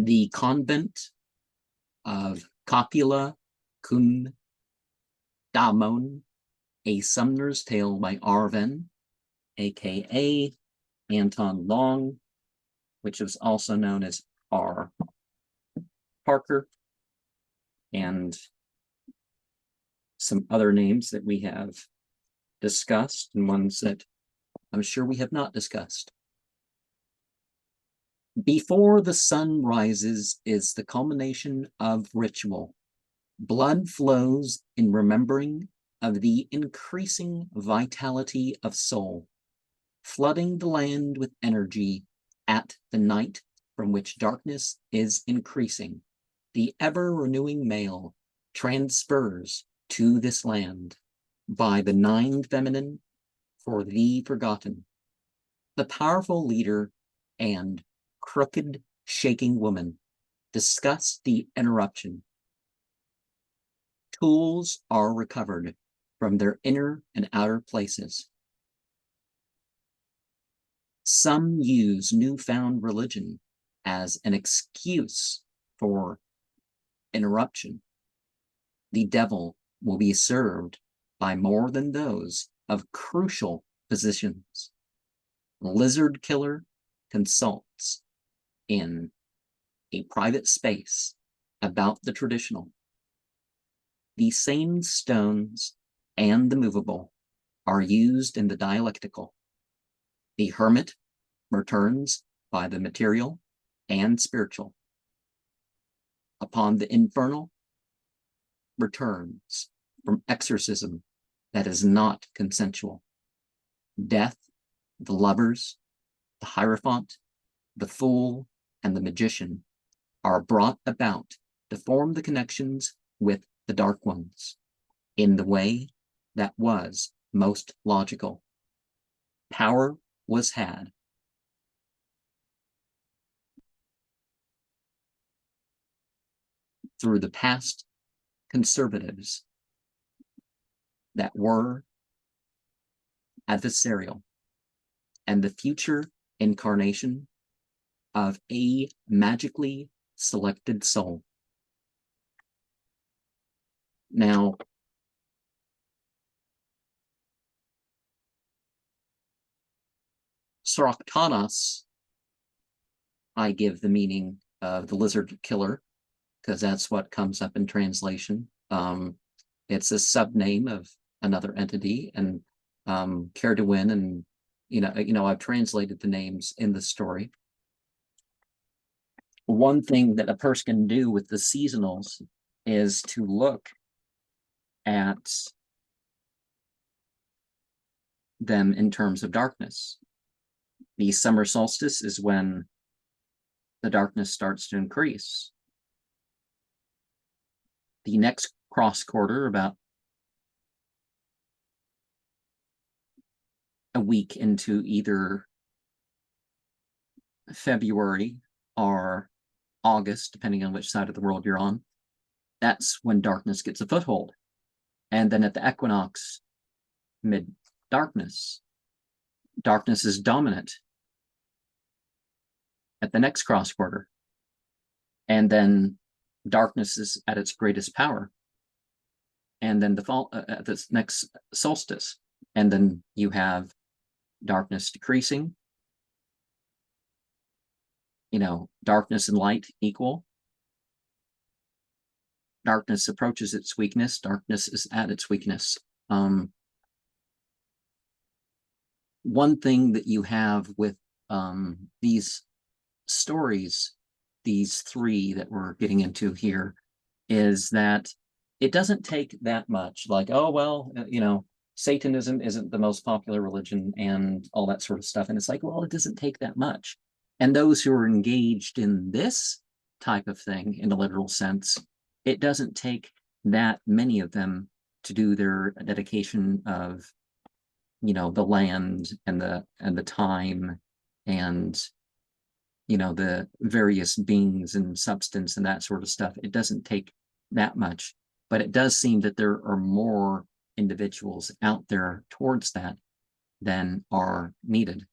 The Convent of Copula Cum Daemone, A Sumner's Tale by R. Venn, aka Anton Long, which is also known as R. Parker, and some other names that we have discussed and ones that I'm sure we have not discussed. Before the sun rises is the culmination of ritual. Blood flows in remembering of the increasing vitality of soul, flooding the land with energy at the night from which darkness is increasing. The ever-renewing male transfers to this land by the 9 feminine for the forgotten. The powerful leader and crooked, shaking woman discuss the interruption. Tools are recovered from their inner and outer places. Some use newfound religion as an excuse for interruption. The devil will be served by more than those of crucial positions. Lizard killer consults in a private space about the traditional. The same stones and the movable are used in the dialectical. The hermit returns by the material and spiritual. Upon the infernal returns from exorcism that is not consensual. Death, the lovers, the hierophant, the fool, and the magician are brought about to form the connections with the dark ones in the way that was most logical. Power was had. Through the past conservatives that were adversarial, and the future incarnation of a magically selected soul. Now, Soroktanos, I give the meaning of the lizard killer, because that's what comes up in translation. It's a subname of another entity, and Care to Win, and I've translated the names in the story. One thing that a person can do with the seasonals is to look at them in terms of darkness. The summer solstice is when the darkness starts to increase. The next cross quarter, about a week into either February or August, depending on which side of the world you're on, that's when darkness gets a foothold. And then at the equinox, mid-darkness, darkness is dominant at the next cross quarter. And then darkness is at its greatest power. And then at this next solstice. And then you have darkness decreasing. Darkness and light equal. Darkness approaches its weakness. Darkness is at its weakness. One thing that you have with these stories, these 3 that we're getting into here, is that it doesn't take that much, like, oh, well, Satanism isn't the most popular religion and all that sort of stuff. And it's like, well, it doesn't take that much. And those who are engaged in this type of thing, in a literal sense, it doesn't take that many of them to do their dedication of, the land and the time and, the various beings and substance and that sort of stuff. It doesn't take that much, but it does seem that there are more individuals out there towards that than are needed.